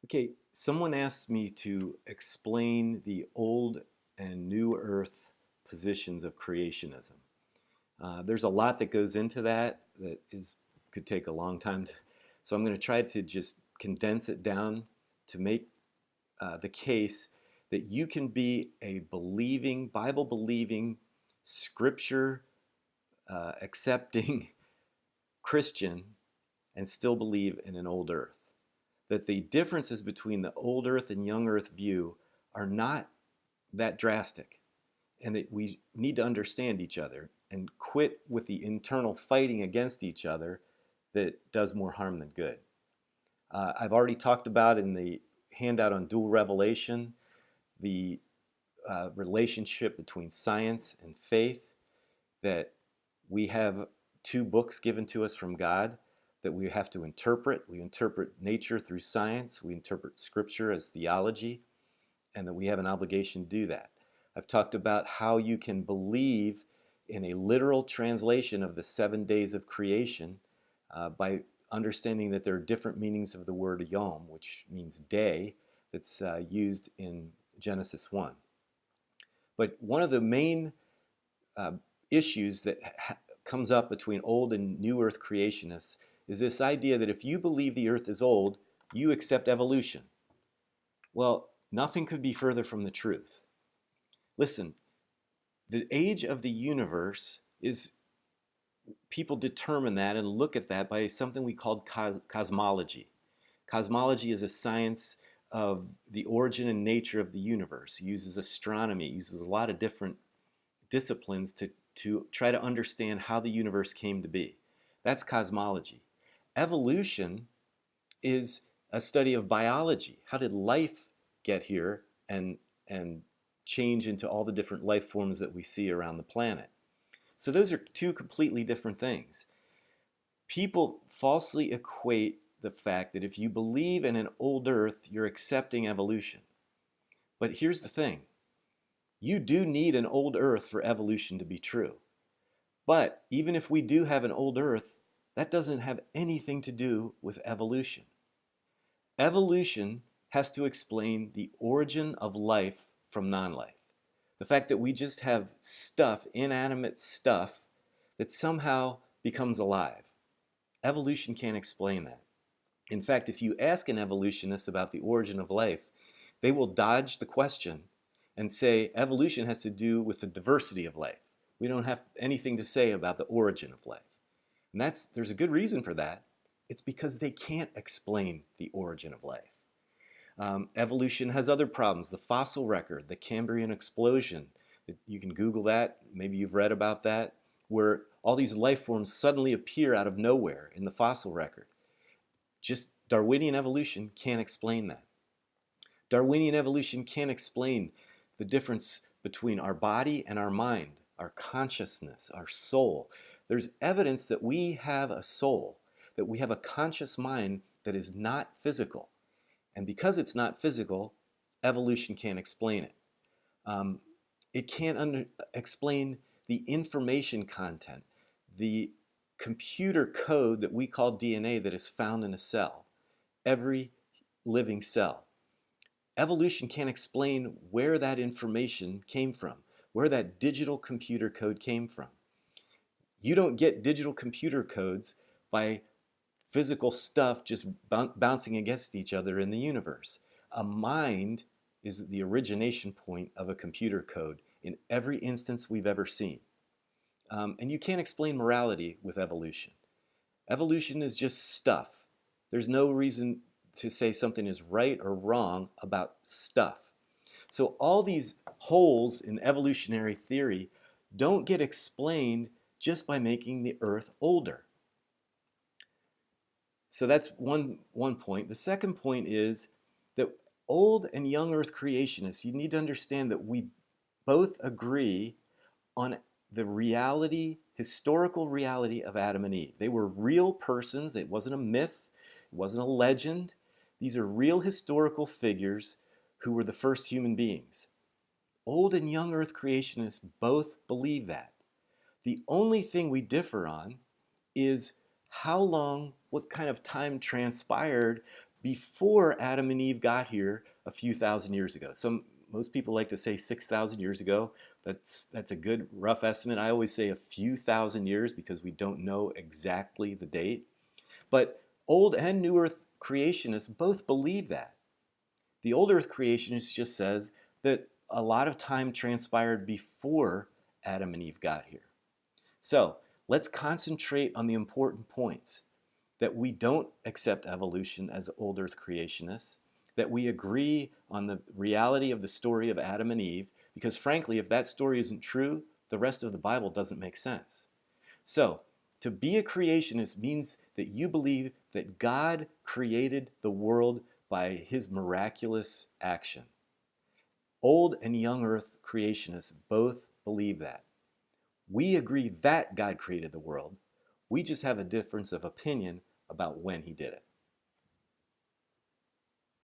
Okay, someone asked me to explain the old and new earth positions of creationism. There's a lot that goes into that could take a long time. So I'm going to try to just condense it down to make the case that you can be a believing, Bible believing, scripture accepting Christian and still believe in an old earth. That the differences between the old earth and young earth view are not that drastic, and that we need to understand each other and quit with the internal fighting against each other that does more harm than good. I've already talked about in the handout on dual revelation the relationship between science and faith, that we have two books given to us from God that we have to interpret. We interpret nature through science, we interpret scripture as theology, and that we have an obligation to do that. I've talked about how you can believe in a literal translation of the 7 days of creation by understanding that there are different meanings of the word yom, which means day, that's used in Genesis 1. But one of the main uh, issues that comes up between old and new earth creationists is this idea that if you believe the earth is old, you accept evolution. Well, nothing could be further from the truth. Listen, the age of the universe is, people determine that and look at that by something we call cosmology. Cosmology is a science of the origin and nature of the universe. It uses astronomy, it uses a lot of different disciplines to try to understand how the universe came to be. That's cosmology. Evolution is a study of biology. How did life get here and change into all the different life forms that we see around the planet? So those are two completely different things. People falsely equate the fact that if you believe in an old earth, you're accepting evolution. But here's the thing. You do need an old earth for evolution to be true. But even if we do have an old earth, that doesn't have anything to do with evolution. Evolution has to explain the origin of life from non-life. The fact that we just have stuff, inanimate stuff, that somehow becomes alive. Evolution can't explain that. In fact, if you ask an evolutionist about the origin of life, they will dodge the question and say evolution has to do with the diversity of life. We don't have anything to say about the origin of life. And there's a good reason for that. It's because they can't explain the origin of life. Evolution has other problems. The fossil record, the Cambrian explosion, you can Google that, maybe you've read about that, where all these life forms suddenly appear out of nowhere in the fossil record. Just Darwinian evolution can't explain that. Darwinian evolution can't explain the difference between our body and our mind, our consciousness, our soul. There's evidence that we have a soul, that we have a conscious mind that is not physical. And because it's not physical, evolution can't explain it. Um, it can't explain the information content, the computer code that we call DNA that is found in a cell, every living cell. Evolution can't explain where that information came from, where that digital computer code came from. You don't get digital computer codes by physical stuff just bouncing against each other in the universe. A mind is the origination point of a computer code in every instance we've ever seen. And you can't explain morality with evolution. Evolution is just stuff. There's no reason to say something is right or wrong about stuff. So all these holes in evolutionary theory don't get explained just by making the Earth older. So that's one point. The second point is that old and young Earth creationists, you need to understand that we both agree on the reality, historical reality of Adam and Eve. They were real persons. It wasn't a myth. It wasn't a legend. These are real historical figures who were the first human beings. Old and young Earth creationists both believe that. The only thing we differ on is how long, what kind of time transpired before Adam and Eve got here a few thousand years ago. Most people like to say 6,000 years ago. That's a good rough estimate. I always say a few thousand years because we don't know exactly the date. But Old and New Earth creationists both believe that. The Old Earth creationist just says that a lot of time transpired before Adam and Eve got here. So let's concentrate on the important points: that we don't accept evolution as Old Earth creationists, that we agree on the reality of the story of Adam and Eve, because frankly, if that story isn't true, the rest of the Bible doesn't make sense. So, to be a creationist means that you believe that God created the world by his miraculous action. Old and young Earth creationists both believe that. We agree that God created the world. We just have a difference of opinion about when he did it.